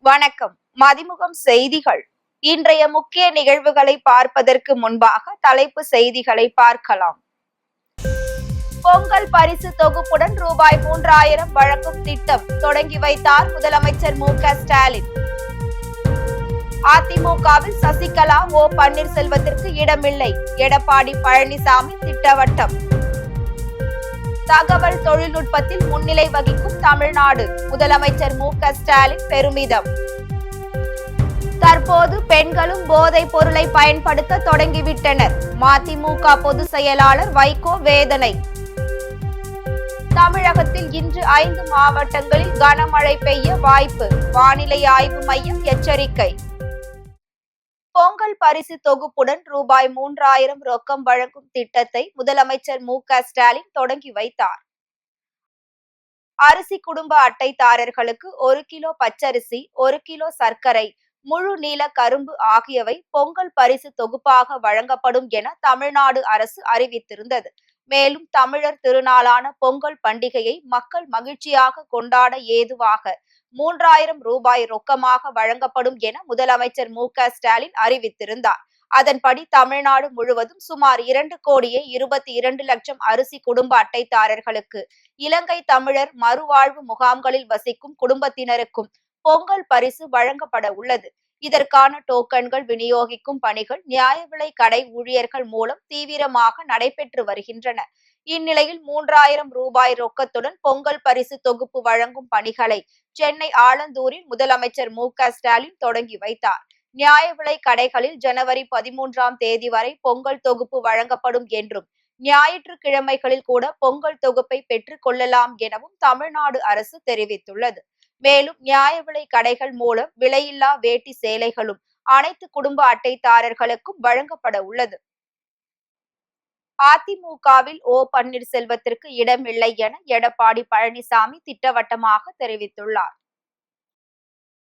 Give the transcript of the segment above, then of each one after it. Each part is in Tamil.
வணக்கம். மதிமுகம் செய்திகள். இன்றைய முக்கிய நிகழ்வுகளை பார்ப்பதற்கு முன்பாக தலைப்பு செய்திகளை பார்க்கலாம். பொங்கல் பரிசு தொகுப்புடன் ரூபாய் 3000 வழங்கும் திட்டம் தொடங்கி வைத்தார் முதலமைச்சர் மு.க.ஸ்டாலின். அதிமுகவில் சசிகலா, ஓ பன்னீர்செல்வத்திற்கு இடமில்லை, எடப்பாடி பழனிசாமி திட்டவட்டம். தகவல் தொழில்நுட்பத்தில் முன்னிலை வகிக்கும் தமிழ்நாடு, முதலமைச்சர் மு.க.ஸ்டாலின் பெருமிதம். தற்போது பெண்களும் போதைப் பொருளை பயன்படுத்த தொடங்கிவிட்டனர், மதிமுக பொதுச் செயலாளர் வைகோ வேதனை. தமிழகத்தில் இன்று 5 மாவட்டங்களில் கனமழை பெய்ய வாய்ப்பு, வானிலை ஆய்வு மையம் எச்சரிக்கை. பொங்கல் பரிசு தொகுப்புடன் ரூபாய் 3000 ரொக்கம் வழங்கும் திட்டத்தை முதலமைச்சர் மு.க.ஸ்டாலின் தொடங்கி வைத்தார். அரிசி குடும்ப அட்டைதாரர்களுக்கு 1 கிலோ பச்சரிசி, 1 கிலோ சர்க்கரை, முழு நீள கரும்பு ஆகியவை பொங்கல் பரிசு தொகுப்பாக வழங்கப்படும் என தமிழ்நாடு அரசு அறிவித்திருந்தது. மேலும் தமிழர் திருநாளான பொங்கல் பண்டிகையை மக்கள் மகிழ்ச்சியாக கொண்டாட ஏதுவாக 3000 ரூபாய் ரொக்கமாக வழங்கப்படும் என முதலமைச்சர் மு.க.ஸ்டாலின் அறிவித்திருந்தார். அதன்படி தமிழ்நாடு முழுவதும் சுமார் 2,22,00,000 அரிசி குடும்ப அட்டைதாரர்களுக்கு, இலங்கை தமிழர் மறுவாழ்வு முகாம்களில் வசிக்கும் குடும்பத்தினருக்கும் பொங்கல் பரிசு வழங்கப்பட உள்ளது. இதற்கான டோக்கன்கள் விநியோகிக்கும் பணிகள் நியாய விலை கடை ஊழியர்கள் மூலம் தீவிரமாக நடைபெற்று வருகின்றன. இந்நிலையில் 3000 ரூபாய் ரொக்கத்துடன் பொங்கல் பரிசு தொகுப்பு வழங்கும் பணிகளை சென்னை ஆலந்தூரில் முதலமைச்சர் மு.க.ஸ்டாலின் தொடங்கி வைத்தார். நியாய விலை கடைகளில் ஜனவரி 13ஆம் தேதி வரை பொங்கல் தொகுப்பு வழங்கப்படும் என்றும், ஞாயிற்றுக்கிழமைகளில் கூட பொங்கல் தொகுப்பை பெற்றுக் கொள்ளலாம் எனவும் தமிழ்நாடு அரசு தெரிவித்துள்ளது. மேலும் நியாய விலை கடைகள் மூலம் விலையில்லா வேட்டி சேலைகளும் அனைத்து குடும்ப அட்டைதாரர்களுக்கும் வழங்கப்பட உள்ளது. அதிமுகவில் ஓ பன்னீர்செல்வத்திற்கு இடமில்லை என எடப்பாடி பழனிசாமி திட்டவட்டமாக தெரிவித்துள்ளார்.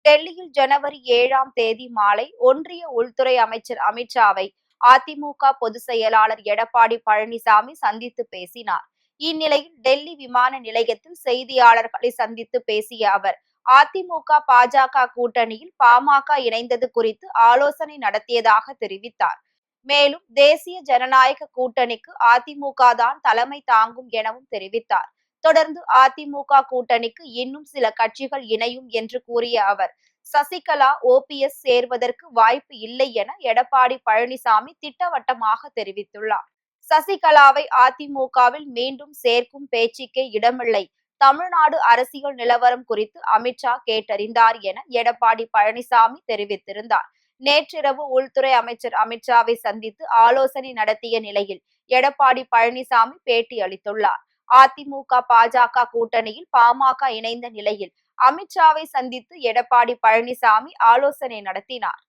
டெல்லியில் ஜனவரி 7ஆம் தேதி மாலை ஒன்றிய உள்துறை அமைச்சர் அமித்ஷாவை அதிமுக பொதுச் செயலாளர் எடப்பாடி பழனிசாமி சந்தித்து பேசினார். இந்நிலையில் டெல்லி விமான நிலையத்தில் செய்தியாளர்களை சந்தித்து பேசிய அவர், அதிமுக பாஜக கூட்டணியில் பாமக இணைந்தது குறித்து ஆலோசனை நடத்தியதாக தெரிவித்தார். மேலும் தேசிய ஜனநாயக கூட்டணிக்கு அதிமுக தான் தலைமை தாங்கும் எனவும் தெரிவித்தார். தொடர்ந்து அதிமுக கூட்டணிக்கு இன்னும் சில கட்சிகள் இணையும் என்று கூறிய அவர், சசிகலா, ஓபிஎஸ் சேர்வதற்கு வாய்ப்பு இல்லை என எடப்பாடி பழனிசாமி திட்டவட்டமாக தெரிவித்துள்ளார். சசிகலாவை அதிமுகவில் மீண்டும் சேர்க்கும் பேச்சுக்கே இடமில்லை, தமிழ்நாடு அரசியல் நிலவரம் குறித்து அமித்ஷா கேட்டறிந்தார் என எடப்பாடி பழனிசாமி தெரிவித்திருந்தார். நேற்றிரவு உள்துறை அமைச்சர் அமித்ஷாவை சந்தித்து ஆலோசனை நடத்திய நிலையில் எடப்பாடி பழனிசாமி பேட்டி அளித்துள்ளார். அதிமுக பாஜக கூட்டணியில் பாமக இணைந்த நிலையில் அமித்ஷாவை சந்தித்து எடப்பாடி பழனிசாமி ஆலோசனை நடத்தினார்.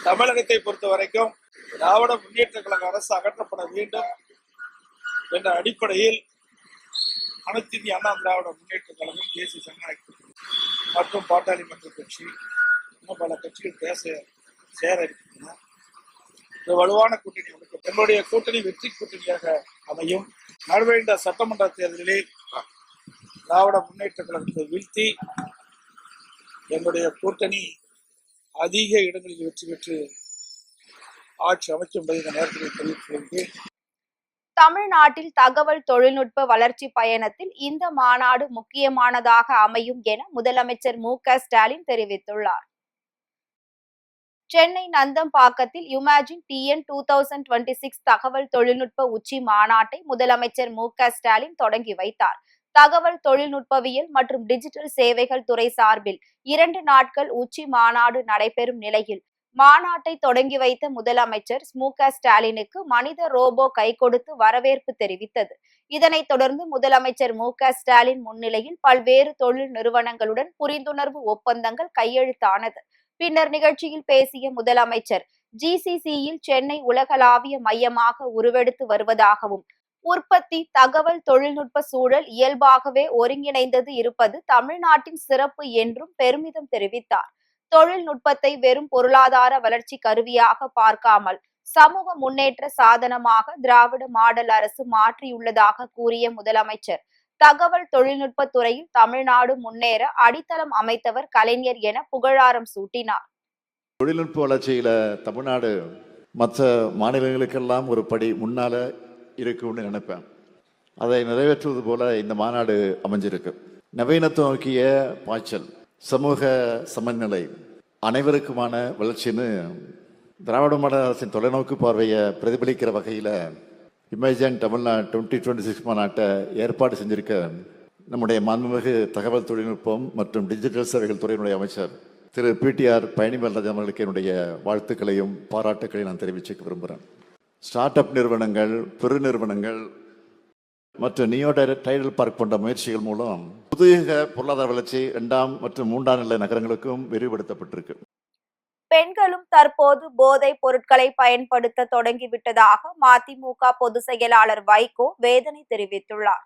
தமிழகத்தை பொறுத்த வரைக்கும் திராவிட முன்னேற்ற கழக அரசு அகற்றப்பட வேண்டும் என்ற அடிப்படையில் அனைத்து இந்திய அண்ணா திராவிட முன்னேற்ற கழகம், தேசிய ஜனநாயக மற்றும் பாட்டாளி மக்கள் கட்சி இன்னும் பல கட்சிகள் பேச சேர இருக்கின்றன. இந்த வலுவான கூட்டணி அமைக்கும். எங்களுடைய கூட்டணி வெற்றி கூட்டணியாக அமையும். நடைபெறுகின்ற சட்டமன்ற தேர்தலில் திராவிட முன்னேற்ற கழகத்தை வீழ்த்தி எங்களுடைய கூட்டணி அதிக இடங்களில் வெற்றி பெற்று ஆட்சி அமைக்கும் என்பதை இந்த நேரத்தில் தெரிவித்துள்ளது. தமிழ்நாட்டில் தகவல் தொழில்நுட்ப வளர்ச்சி பயணத்தில் இந்த மாநாடு முக்கியமானதாக அமையும் என முதலமைச்சர் மு.க.ஸ்டாலின் தெரிவித்துள்ளார். சென்னை நந்தம்பாக்கத்தில் யுமேஜின் TN 2026 தகவல் தொழில்நுட்ப உச்சி மாநாட்டை முதலமைச்சர் மு.க.ஸ்டாலின் தொடங்கி வைத்தார். தகவல் தொழில்நுட்பவியல் மற்றும் டிஜிட்டல் சேவைகள் துறை சார்பில் 2 நாட்கள் உச்சி மாநாடு நடைபெறும் நிலையில் மாநாட்டை தொடங்கி வைத்த முதலமைச்சர் மு.க.ஸ்டாலினுக்கு மனித ரோபோ கை கொடுத்து வரவேற்பு தெரிவித்தது. இதனைத் தொடர்ந்து முதலமைச்சர் மு.க.ஸ்டாலின் முன்னிலையில் பல்வேறு தொழில் நிறுவனங்களுடன் புரிந்துணர்வு ஒப்பந்தங்கள் கையெழுத்தானது. பின்னர் நிகழ்ச்சியில் பேசிய முதலமைச்சர், GCCயில் சென்னை உலகளாவிய மையமாக உருவெடுத்து வருவதாகவும், உற்பத்தி, தகவல் தொழில்நுட்ப சூழல் இயல்பாகவே ஒருங்கிணைந்தது இருப்பது தமிழ்நாட்டின் சிறப்பு என்றும் பெருமிதம் தெரிவித்தார். தொழில்நுட்பத்தை வெறும் பொருளாதார வளர்ச்சி கருவியாக பார்க்காமல் சமூக முன்னேற்ற சாதனமாக திராவிட மாடல் அரசு மாற்றியுள்ளதாக கூறிய முதலமைச்சர், தகவல் தொழில்நுட்ப துறையில் தமிழ்நாடு முன்னேற அடித்தளம் அமைத்தவர் கலைஞர் என புகழாரம் சூட்டினார். தொழில்நுட்ப வளர்ச்சியில தமிழ்நாடு மற்ற மாநிலங்களுக்கெல்லாம் ஒரு படி முன்னால இருக்கும்னு நினைப்பேன். அதை நிறைவேற்றுவது போல இந்த மாநாடு அமைஞ்சிருக்கு. நவீனத்துவம் நோக்கிய பாய்ச்சல், சமூக சமநிலை, அனைவருக்குமான வளர்ச்சின்னு திராவிட மாடல் அரசின் தொலைநோக்கு பார்வையை பிரதிபலிக்கிற வகையில் இமேஜின் தமிழ்நாடு 2026 மாநாட்டை ஏற்பாடு செஞ்சிருக்க நம்முடைய மாண்புமிகு தகவல் தொழில்நுட்பம் மற்றும் டிஜிட்டல் சேவைகள் துறையினுடைய அமைச்சர் திரு பிடிஆர் பழனிவேல் அவர்களுக்கு என்னுடைய வாழ்த்துக்களையும் பாராட்டுக்களையும் நான் தெரிவிச்சுக்க விரும்புகிறேன். ஸ்டார்ட் அப் நிறுவனங்கள், பெருநிறுவனங்கள் மற்றும் நியோ டைடல் பார்க் போன்ற முயற்சிகள் மூலம் புதிய பொருளாதார வளர்ச்சி 2ஆம் மற்றும் 3ஆம் நிலை நகரங்களுக்கும் விரிவுபடுத்தப்பட்டிருக்கு. பெண்களும் தற்போது போதைப் பொருட்களை பயன்படுத்த தொடங்கிவிட்டதாக மதிமுக பொதுச் செயலாளர் வைகோ வேதனை தெரிவித்துள்ளார்.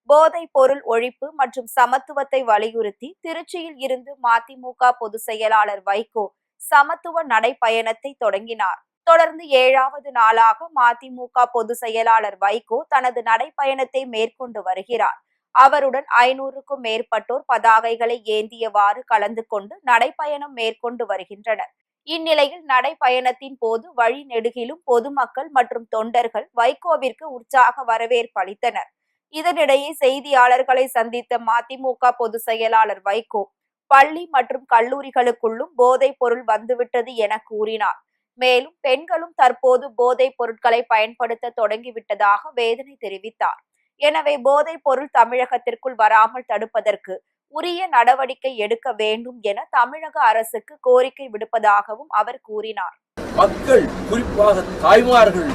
போதைப் பொருள் ஒழிப்பு மற்றும் சமத்துவத்தை வலியுறுத்தி திருச்சியில் இருந்து மதிமுக பொதுச் செயலாளர் வைகோ சமத்துவ நடைப்பயணத்தை தொடங்கினார். தொடர்ந்து 7வது நாளாக மதிமுக பொதுச் செயலாளர் வைகோ தனது நடைப்பயணத்தை மேற்கொண்டு வருகிறார். அவருடன் 500க்கும் மேற்பட்டோர் பதாகைகளை ஏந்தியவாறு கலந்து கொண்டு நடைப்பயணம் மேற்கொண்டு வருகின்றனர். இந்நிலையில் நடைப்பயணத்தின் போது வழி நெடுகிலும் பொதுமக்கள் மற்றும் தொண்டர்கள் வைகோவிற்கு உற்சாக வரவேற்பு அளித்தனர். இதனிடையே செய்தியாளர்களை சந்தித்த மதிமுக பொதுச் செயலாளர் வைகோ பள்ளி மற்றும் கல்லூரிகளுக்குள்ளும் போதைப் பொருள் வந்துவிட்டது என கூறினார். மேலும் பெண்களும் தற்போது போதைப் பொருட்களை பயன்படுத்த தொடங்கிவிட்டதாக வேதனை தெரிவித்தார். எனவே போதைப் பொருள் தமிழகத்திற்குள் வராமல் தடுப்பதற்கு உரிய நடவடிக்கை எடுக்க வேண்டும் என தமிழக அரசுக்கு கோரிக்கை விடுப்பதாகவும் அவர் கூறினார். மக்கள், குறிப்பாக தாய்மார்கள்,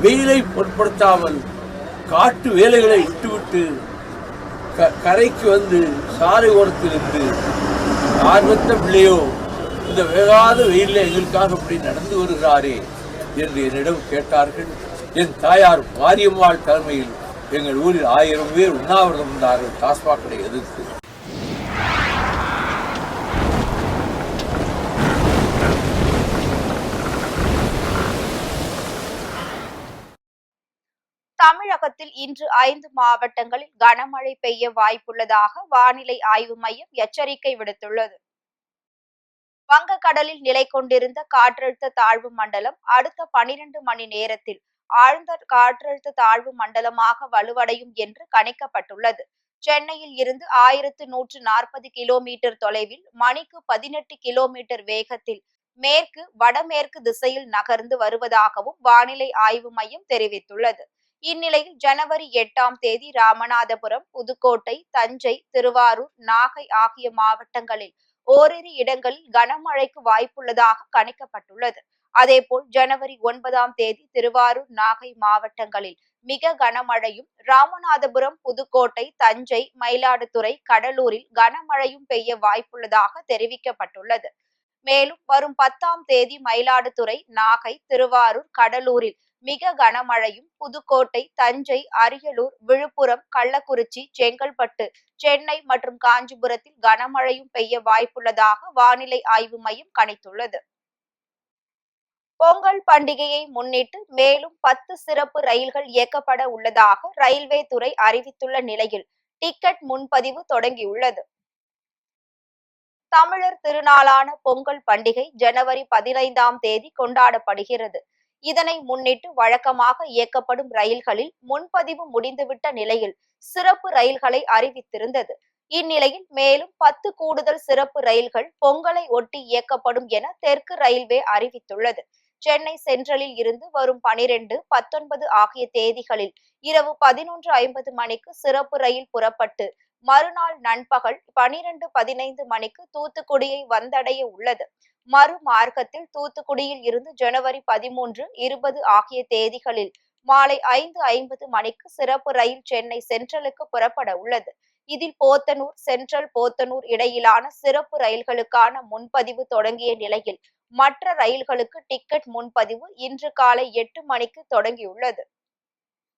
வெயிலை பொருட்படுத்தாமல் காட்டு வேலைகளை விட்டுவிட்டு கரைக்கு வந்து சாலை ஓரத்தில் இருந்து ஆர்வத்த பிள்ளையோ இந்த வேகாத வெயிலில் எங்களுக்காக இப்படி நடந்து வருகிறாரே என்று என்னிடம் கேட்டார்கள். என் தாயார் மாரியம்மாள் தலைமையில் எங்கள் ஊரில் 1000 பேர் உண்ணாவிரதம் இருந்தார்கள் டாஸ்மாகை எதிர்த்து. தமிழகத்தில் இன்று 5 மாவட்டங்களில் கனமழை பெய்ய வாய்ப்புள்ளதாக வானிலை ஆய்வு மையம் எச்சரிக்கை விடுத்துள்ளது. வங்கக்கடலில் நிலை கொண்டிருந்த காற்றழுத்த தாழ்வு மண்டலம் அடுத்த 12 மணி நேரத்தில் ஆழ்ந்த காற்றழுத்த தாழ்வு மண்டலமாக வலுவடையும் என்று கணிக்கப்பட்டுள்ளது. சென்னையில் இருந்து 1140 கிலோமீட்டர் தொலைவில் மணிக்கு 18 கிலோமீட்டர் வேகத்தில் மேற்கு வடமேற்கு திசையில் நகர்ந்து வருவதாகவும் வானிலை ஆய்வு மையம் தெரிவித்துள்ளது. இந்நிலையில் ஜனவரி 8ஆம் தேதி ராமநாதபுரம், புதுக்கோட்டை, தஞ்சை, திருவாரூர், நாகை ஆகிய மாவட்டங்களில் ஓரிரு இடங்களில் கனமழைக்கு வாய்ப்புள்ளதாக கணிக்கப்பட்டுள்ளது. அதேபோல் ஜனவரி 9ஆம் தேதி திருவாரூர், நாகை மாவட்டங்களில் மிக கனமழையும், ராமநாதபுரம், புதுக்கோட்டை, தஞ்சை, மயிலாடுதுறை, கடலூரில் கனமழையும் பெய்ய வாய்ப்புள்ளதாக தெரிவிக்கப்பட்டுள்ளது. மேலும் வரும் 10ஆம் தேதி மயிலாடுதுறை, நாகை, திருவாரூர், கடலூரில் மிக கனமழையும், புதுக்கோட்டை, தஞ்சை, அரியலூர், விழுப்புரம், கள்ளக்குறிச்சி, செங்கல்பட்டு, சென்னை மற்றும் காஞ்சிபுரத்தில் கனமழையும் பெய்ய வாய்ப்புள்ளதாக வானிலை ஆய்வு மையம் கணித்துள்ளது. பொங்கல் பண்டிகையை முன்னிட்டு மேலும் 10 சிறப்பு ரயில்கள் இயக்கப்பட உள்ளதாக ரயில்வே துறை அறிவித்துள்ள நிலையில் டிக்கெட் முன்பதிவு தொடங்கியுள்ளது. தமிழர் திருநாளான பொங்கல் பண்டிகை ஜனவரி 15ஆம் தேதி கொண்டாடப்படுகிறது. இதனை முன்னிட்டு வழக்கமாக இயக்கப்படும் ரயில்களில் முன்பதிவு முடிந்துவிட்ட நிலையில் சிறப்பு ரயில்களை அறிவித்திருந்தது. இந்நிலையில் மேலும் 10 கூடுதல் சிறப்பு ரயில்கள் பொங்கலை ஒட்டி இயக்கப்படும் என தெற்கு ரயில்வே அறிவித்துள்ளது. சென்னை சென்ட்ரலில் இருந்து வரும் 12, 19 ஆகிய தேதிகளில் இரவு 11:50 மணிக்கு சிறப்பு ரயில் புறப்பட்டு மறுநாள் நண்பகல் 12:15 மணிக்கு தூத்துக்குடியை வந்தடைய உள்ளது. மறுமார்க்கத்தில் தூத்துக்குடியில் இருந்து ஜனவரி 13, 20 ஆகிய தேதிகளில் மாலை 5:50 மணிக்கு சிறப்பு ரயில் சென்னை சென்ட்ரலுக்கு புறப்பட உள்ளது. இதில் போத்தனூர், சென்ட்ரல் போத்தனூர் இடையிலான சிறப்பு ரயில்களுக்கான முன்பதிவு தொடங்கிய நிலையில் மற்ற ரயில்களுக்கு டிக்கெட் முன்பதிவு இன்று காலை 8 மணிக்கு தொடங்கியுள்ளது.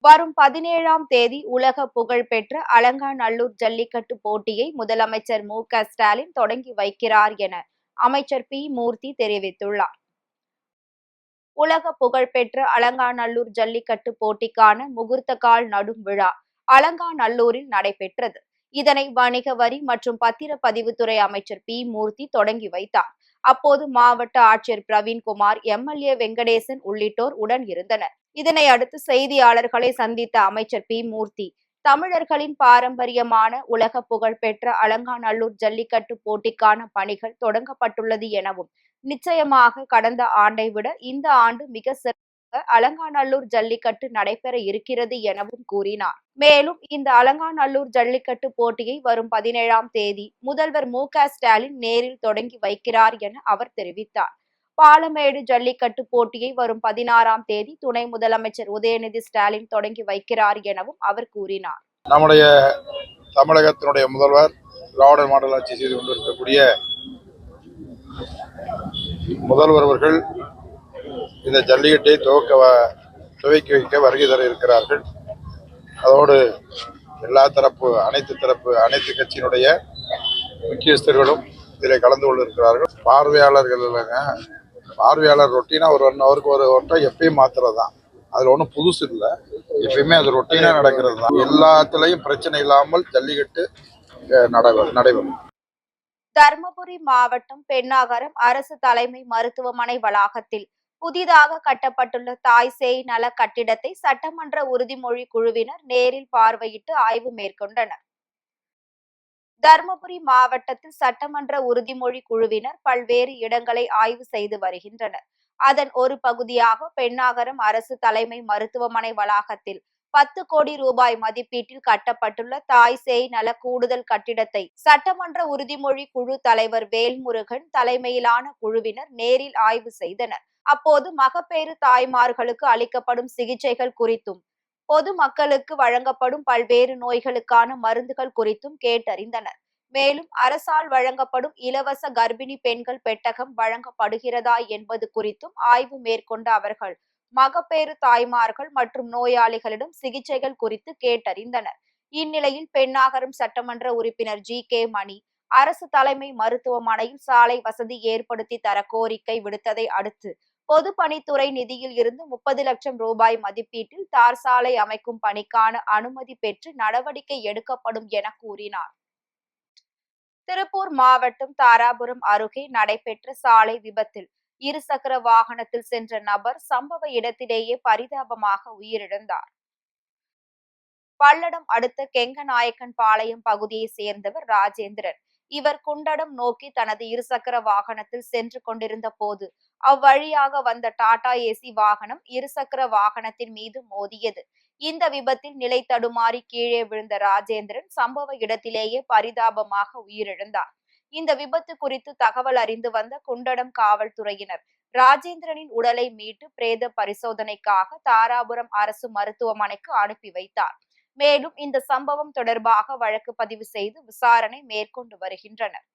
வரும் 17ஆம் தேதி உலக புகழ்பெற்ற அலங்காநல்லூர் ஜல்லிக்கட்டு போட்டியை முதலமைச்சர் மு.க. ஸ்டாலின் தொடங்கி வைக்கிறார் என அமைச்சர் பி. மூர்த்தி தெரிவித்துள்ளார். உலக புகழ்பெற்ற அலங்காநல்லூர் ஜல்லிக்கட்டு போட்டிக்கான முகூர்த்த கால் நடும் விழா அலங்காநல்லூரில் நடைபெற்றது. இதனை வணிக வரி மற்றும் பத்திரப்பதிவுத்துறை அமைச்சர் பி. மூர்த்தி தொடங்கி வைத்தார். அப்போது மாவட்ட ஆட்சியர் பிரவீன்குமார், எம்எல்ஏ வெங்கடேசன் உள்ளிட்டோர் உடன் இருந்தனர். இதனை அடுத்து செய்தியாளர்களை சந்தித்த அமைச்சர் பி. மூர்த்தி, தமிழர்களின் பாரம்பரியமான உலக புகழ் பெற்ற அலங்காநல்லூர் ஜல்லிக்கட்டு போட்டிக்கான பணிகள் தொடங்கப்பட்டுள்ளது எனவும், நிச்சயமாக கடந்த ஆண்டை விட இந்த ஆண்டு மிக சிறப்பாக அலங்காநல்லூர் ஜல்லிக்கட்டு நடைபெற இருக்கிறது எனவும் கூறினார். மேலும் இந்த அலங்காநல்லூர் ஜல்லிக்கட்டு போட்டியை வரும் 17ஆம் தேதி முதல்வர் மு. க. ஸ்டாலின் நேரில் தொடங்கி வைக்கிறார் என அவர் தெரிவித்தார். பாலமேடு ஜல்லிக்கட்டு போட்டியை வரும் 16ஆம் தேதி துணை முதலமைச்சர் உதயநிதி ஸ்டாலின் தொடங்கி வைக்கிறார் எனவும் அவர் கூறினார். நம்முடைய தமிழகத்தினுடைய முதல்வர் திராவிட மாடல் ஆட்சி செய்து கொண்டிருக்கக்கூடிய முதல்வர் அவர்கள் இந்த ஜல்லிக்கட்டை துவக்கி வைக்க வருகை தர இருக்கிறார்கள். அதோடு எல்லா தரப்பு அனைத்து கட்சியினுடைய முக்கியஸ்தர்களும் இதில் கலந்து கொண்டிருக்கிறார்கள். பார்வையாளர் ரொட்டீனா ஒரு 1 ஹவருக்கு ஒரு ஓட்டம் எப்பயும் மாத்துறது தான். அதுல ஒன்றும் புதுசு இல்லை. எப்பயுமே அது ரொட்டீனா நடக்கிறது தான். எல்லாத்துலயும் பிரச்சனை இல்லாமல் ஜல்லிக்கட்டு நடைபெறும். தர்மபுரி மாவட்டம் பென்னாகரம் அரசு தலைமை மருத்துவமனை வளாகத்தில் புதிதாக கட்டப்பட்டுள்ள தாய் சேய் நல கட்டிடத்தை சட்டமன்ற உறுதிமொழி குழுவினர் நேரில் பார்வையிட்டு ஆய்வு மேற்கொண்டனர். தர்மபுரி மாவட்டத்தில் சட்டமன்ற உறுதிமொழி குழுவினர் பல்வேறு இடங்களை ஆய்வு செய்து வருகின்றனர். அதன் ஒரு பகுதியாக பென்னாகரம் அரசு தலைமை மருத்துவமனை வளாகத்தில் 10 கோடி ரூபாய் மதிப்பீட்டில் கட்டப்பட்டுள்ள தாய் சேய் நல கூடுதல் கட்டிடத்தை சட்டமன்ற உறுதிமொழி குழு தலைவர் வேல்முருகன் தலைமையிலான குழுவினர் நேரில் ஆய்வு செய்தனர். அப்போது மகப்பேறு தாய்மார்களுக்கு அளிக்கப்படும் சிகிச்சைகள் குறித்தும், பொதுமக்களுக்கு வழங்கப்படும் பல்வேறு நோய்களுக்கான மருந்துகள் குறித்தும் கேட்டறிந்தனர். மேலும் அரசால் வழங்கப்படும் இலவச கர்ப்பிணி பெண்கள் பெட்டகம் வழங்கப்படுகிறதா என்பது குறித்தும் ஆய்வு மேற்கொண்ட அவர்கள் மகப்பேறு தாய்மார்கள் மற்றும் நோயாளிகளிடம் சிகிச்சைகள் குறித்து கேட்டறிந்தனர். இந்நிலையில் பென்னாகரம் சட்டமன்ற உறுப்பினர் G.K. மணி அரசு தலைமை மருத்துவமனையில் சாலை வசதி ஏற்படுத்தி தர கோரிக்கை விடுத்ததை அடுத்து பொதுப்பணித்துறை நிதியில் இருந்து 30 லட்சம் ரூபாய் மதிப்பீட்டில் தார் சாலை அமைக்கும் பணிக்கான அனுமதி பெற்று நடவடிக்கை எடுக்கப்படும் என கூறினார். திருப்பூர் மாவட்டம் தாராபுரம் அருகே நடைபெற்ற சாலை விபத்தில் இருசக்கர வாகனத்தில் சென்ற நபர் சம்பவ இடத்திலேயே பரிதாபமாக உயிரிழந்தார். பல்லடம் அடுத்த கெங்கநாயக்கன் பாளையம் பகுதியை சேர்ந்தவர் ராஜேந்திரன். இவர் குண்டடம் நோக்கி தனது இருசக்கர வாகனத்தில் சென்று கொண்டிருந்த போது அவ்வழியாக வந்த டாடா ஏசி வாகனம் இருசக்கர வாகனத்தின் மீது மோதியது. இந்த விபத்தில் நிலை தடுமாறி கீழே விழுந்த ராஜேந்திரன் சம்பவ இடத்திலேயே பரிதாபமாக உயிரிழந்தார். இந்த விபத்து குறித்து தகவல் அறிந்து வந்த குண்டடம் காவல்துறையினர் ராஜேந்திரனின் உடலை மீட்டு பிரேத பரிசோதனைக்காக தாராபுரம் அரசு மருத்துவமனைக்கு அனுப்பி வைத்தார். மேலும் இந்த சம்பவம் தொடர்பாக வழக்கு பதிவு செய்து விசாரணை மேற்கொண்டு வருகின்றனர்.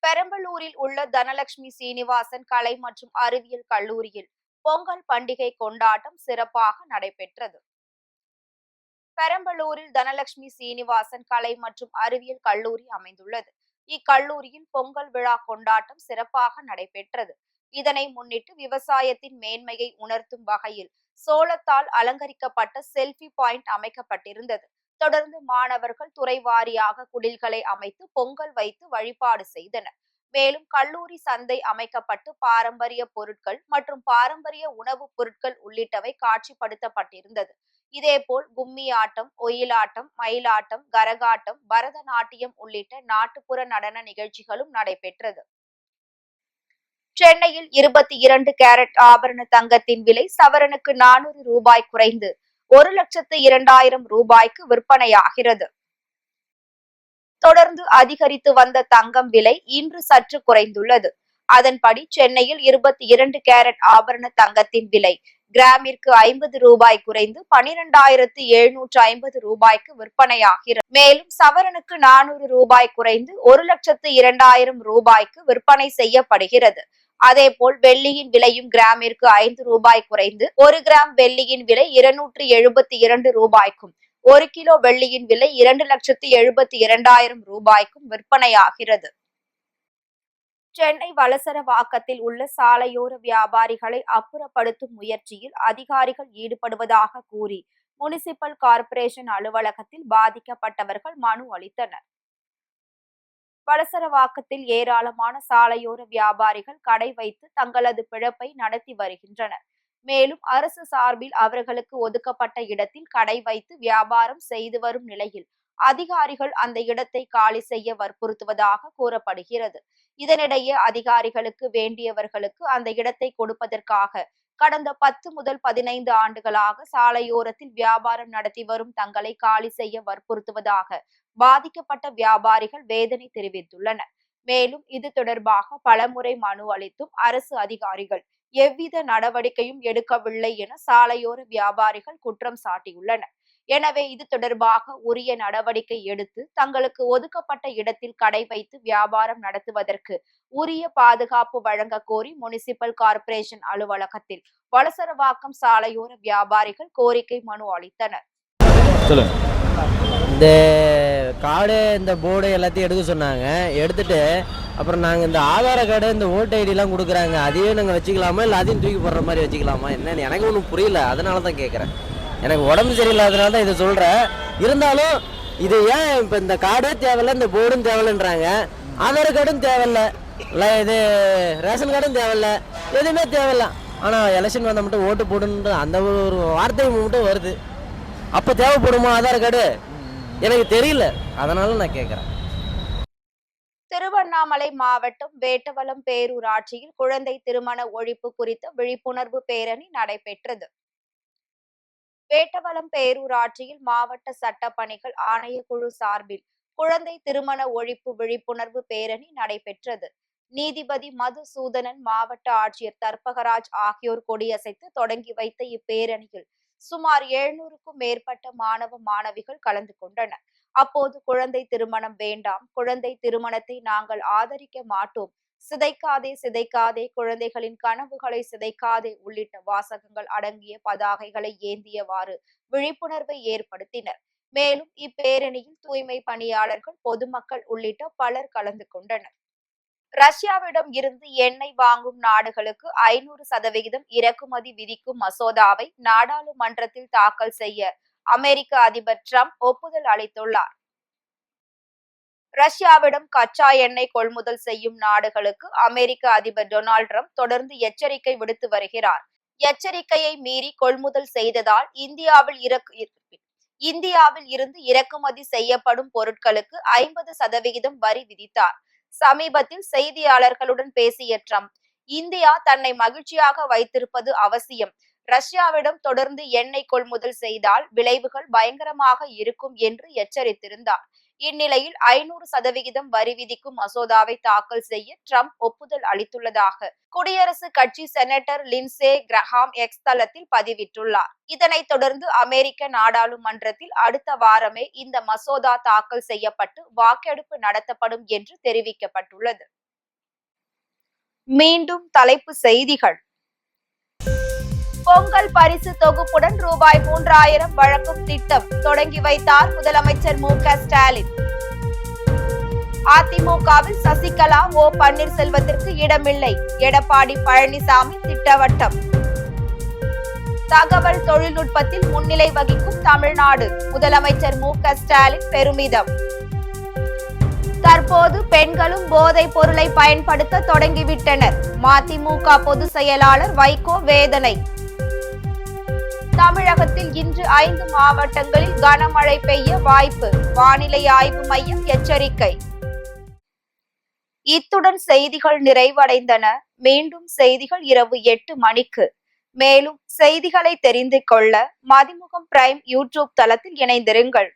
பெரம்பலூரில் உள்ள தனலட்சுமி சீனிவாசன் கலை மற்றும் அறிவியல் கல்லூரியில் பொங்கல் பண்டிகை கொண்டாட்டம் சிறப்பாக நடைபெற்றது. பெரம்பலூரில் தனலட்சுமி சீனிவாசன் கலை மற்றும் அறிவியல் கல்லூரி அமைந்துள்ளது. இக்கல்லூரியில் பொங்கல் விழா கொண்டாட்டம் சிறப்பாக நடைபெற்றது. இதனை முன்னிட்டு விவசாயத்தின் மேன்மையை உணர்த்தும் வகையில் சோளத்தால் அலங்கரிக்கப்பட்ட செல்ஃபி பாயிண்ட் அமைக்கப்பட்டிருந்தது. தொடர்ந்து மாணவர்கள் துறை வாரியாக குடில்களை அமைத்து பொங்கல் வைத்து வழிபாடு செய்தனர். மேலும் கல்லூரி சந்தை அமைக்கப்பட்டு பாரம்பரிய பொருட்கள் மற்றும் பாரம்பரிய உணவுப் பொருட்கள் உள்ளிட்டவை காட்சிப்படுத்தப்பட்டிருந்தது. இதேபோல் கும்மி ஆட்டம், ஒயிலாட்டம், மயிலாட்டம், கரகாட்டம், பரதநாட்டியம் உள்ளிட்ட நாட்டுப்புற நடன நிகழ்ச்சிகளும் நடைபெற்றது. சென்னையில் 22 கேரட் ஆபரண தங்கத்தின் விலை சவரனுக்கு 400 ரூபாய் குறைந்து 1,02,000 ரூபாய்க்கு விற்பனையாகிறது. தொடர்ந்து அதிகரித்து வந்த தங்கம் விலை இன்று சற்று குறைந்துள்ளது. அதன்படி சென்னையில் 22 கேரட் ஆபரண தங்கத்தின் விலை கிராமிற்கு 50 ரூபாய் குறைந்து 12,750 ரூபாய்க்கு விற்பனையாகிறது. மேலும் சவரனுக்கு 400 ரூபாய் குறைந்து 1,02,000 ரூபாய்க்கு விற்பனை செய்யப்படுகிறது. அதேபோல் வெள்ளியின் விலையும் கிராமிற்கு 5 ரூபாய் குறைந்து 1 கிராம் வெள்ளியின் விலை 272 ரூபாய்க்கும் 1 கிலோ வெள்ளியின் விலை 2,72,000 ரூபாய்க்கும் விற்பனையாகிறது. சென்னை வளசரவாக்கத்தில் உள்ள சாலையோர வியாபாரிகளை அப்புறப்படுத்தும் முயற்சியில் அதிகாரிகள் ஈடுபடுவதாக கூறி முனிசிபல் கார்ப்பரேஷன் அலுவலகத்தில் பாதிக்கப்பட்டவர்கள் மனு அளித்தனர். வலசரவாக்கத்தில் ஏராளமான சாலையோர வியாபாரிகள் கடை வைத்து தங்களது பிழைப்பை நடத்தி வருகின்றனர். மேலும் அரசு சார்பில் அவர்களுக்கு ஒதுக்கப்பட்ட இடத்தில் கடை வைத்து வியாபாரம் செய்து வரும் நிலையில் அதிகாரிகள் அந்த இடத்தை காலி செய்ய வற்புறுத்துவதாக கூறப்படுகிறது. இதனிடையே அதிகாரிகளுக்கு வேண்டியவர்களுக்கு அந்த இடத்தை கொடுப்பதற்காக கடந்த 10 முதல் 15 ஆண்டுகளாக சாலையோரத்தில் வியாபாரம் நடத்தி வரும் தங்களை காலி செய்ய வற்புறுத்துவதாக பாதிக்கப்பட்ட வியாபாரிகள் வேதனை தெரிவித்துள்ளனர். மேலும் இது தொடர்பாக பலமுறை மனு அளித்தும் அரசு அதிகாரிகள் எவ்வித நடவடிக்கையும் எடுக்கவில்லை என சாலையோர வியாபாரிகள் குற்றம் சாட்டியுள்ளனர். எனவே இது தொடர்பாக உரிய நடவடிக்கை எடுத்து தங்களுக்கு ஒதுக்கப்பட்ட இடத்தில் கடை வைத்து வியாபாரம் நடத்துவதற்கு உரிய பாதுகாப்பு வழங்க கோரி முனிசிபல் கார்ப்பரேஷன் அலுவலகத்தில் வலசரவாக்கம் சாலையோர வியாபாரிகள் கோரிக்கை மனு அளித்தனர். இந்த கார்டு இந்த போர்டு எல்லாத்தையும் எடுக்க சொன்னாங்க. எடுத்துட்டு அப்புறம் நாங்கள் இந்த ஆதார கார்டு இந்த ஓட்டு ஐடிலாம் கொடுக்குறாங்க, அதையும் நாங்கள் வச்சுக்கலாமா இல்லை அதையும் தூக்கி போடுற மாதிரி வச்சுக்கலாமா என்னன்னு எனக்கு ஒன்றும் புரியல. அதனால தான் கேட்குறேன். எனக்கு உடம்பு சரியில்லாதனால தான் இதை சொல்கிறேன். இருந்தாலும் இது ஏன் இப்போ இந்த கார்டும் தேவையில்லை, இந்த போர்டும் தேவையில்லைன்றாங்க, ஆதார் கார்டும் தேவையில்லை, இல்லை இது ரேஷன் கார்டும் தேவையில்லை, எதுவுமே தேவையில்லை. ஆனால் எலெக்ஷன் வந்தால் மட்டும் ஓட்டு போடுன்ற அந்த ஒரு வார்த்தை மட்டும் வருது. அப்போ தேவைப்படுமா ஆதார் கார்டு? எனக்கு தெரியல, அதனால நான் கேட்குறேன். திருவண்ணாமலை மாவட்டம் வேட்டவலம் பேரூராட்சியில் குழந்தை திருமண ஒழிப்பு குறித்த விழிப்புணர்வு பேரணி நடைபெற்றது. வேட்டவலம் பேரூராட்சியில் மாவட்ட சட்டப்பணிகள் ஆணையக்குழு சார்பில் குழந்தை திருமண ஒழிப்பு விழிப்புணர்வு பேரணி நடைபெற்றது. நீதிபதி மதுசூதனன், மாவட்ட ஆட்சியர் தர்பகராஜ் ஆகியோர் கொடியசைத்து தொடங்கி வைத்த இப்பேரணியில் சுமார் 700க்கும் மேற்பட்ட மாணவ மாணவிகள் கலந்து கொண்டனர். அப்போது குழந்தை திருமணம் வேண்டாம், குழந்தை திருமணத்தை நாங்கள் ஆதரிக்க மாட்டோம், சிதைக்காதே சிதைக்காதே, குழந்தைகளின் கனவுகளை சிதைக்காதே உள்ளிட்ட வாசகங்கள் அடங்கிய பதாகைகளை ஏந்தியவாறு விழிப்புணர்வை ஏற்படுத்தினர். மேலும் இப்பேரணியில் தூய்மை பணியாளர்கள், பொதுமக்கள் உள்ளிட்ட பலர் கலந்து கொண்டனர். ரஷ்யாவிடம் இருந்து எண்ணெய் வாங்கும் நாடுகளுக்கு 500% இறக்குமதி விதிக்கும் மசோதாவை நாடாளுமன்றத்தில் தாக்கல் செய்ய அமெரிக்க அதிபர் டிரம்ப் ஒப்புதல் அளித்துள்ளார். ரஷ்யாவிடம் கச்சா எண்ணெய் கொள்முதல் செய்யும் நாடுகளுக்கு அமெரிக்க அதிபர் டொனால்டு டிரம்ப் தொடர்ந்து எச்சரிக்கை விடுத்து வருகிறார். எச்சரிக்கையை மீறி கொள்முதல் செய்ததால் இந்தியாவில் இருந்து இறக்குமதி செய்யப்படும் பொருட்களுக்கு 50% வரி விதித்தார். சமீபத்தில் செய்தியாளர்களுடன் பேசிய டிரம்ப், இந்தியா தன்னை மகிழ்ச்சியாக வைத்திருப்பது அவசியம், ரஷ்யாவிடம் தொடர்ந்து எண்ணெய் கொள்முதல் செய்தால் விளைவுகள் பயங்கரமாக இருக்கும் என்று எச்சரித்திருந்தார். இந்நிலையில் 500% வரி விதிக்கும் மசோதாவை தாக்கல் செய்ய டிரம்ப் ஒப்புதல் அளித்துள்ளதாக குடியரசுக் கட்சி செனட்டர் லின்சே கிரஹாம் எக்ஸ் தளத்தில் பதிவிட்டுள்ளார். இதனைத் தொடர்ந்து அமெரிக்க நாடாளுமன்றத்தில் அடுத்த வாரமே இந்த மசோதா தாக்கல் செய்யப்பட்டு வாக்கெடுப்பு நடத்தப்படும் என்று தெரிவிக்கப்பட்டுள்ளது. மீண்டும் தலைப்பு செய்திகள். பொங்கல் பரிசு தொகுப்புடன் ரூபாய் 3000 வழங்கும் திட்டம் தொடங்கி வைத்தார் முதலமைச்சர் மு.க. ஸ்டாலின். அதிமுகவில் சசிகலா, ஓ பன்னீர்செல்வத்திற்கு இடமில்லை, எடப்பாடி பழனிசாமி திட்டவட்டம். தகவல் தொழில்நுட்பத்தில் முன்னிலை வகிக்கும் தமிழ்நாடு, முதலமைச்சர் மு.க. ஸ்டாலின் பெருமிதம். தற்போது பெண்களும் போதைப் பொருளை பயன்படுத்த தொடங்கிவிட்டனர், மதிமுக பொதுச் செயலாளர் வைகோ வேதனை. தமிழகத்தில் இன்று 5 மாவட்டங்களில் கனமழை பெய்ய வாய்ப்பு, வானிலை ஆய்வு மையம் எச்சரிக்கை. இத்துடன் செய்திகள் நிறைவடைந்தன. மீண்டும் செய்திகள் இரவு 8 மணிக்கு. மேலும் செய்திகளை தெரிந்து கொள்ள மதிமுகம் பிரைம் யூடியூப் தளத்தில் இணைந்திருங்கள்.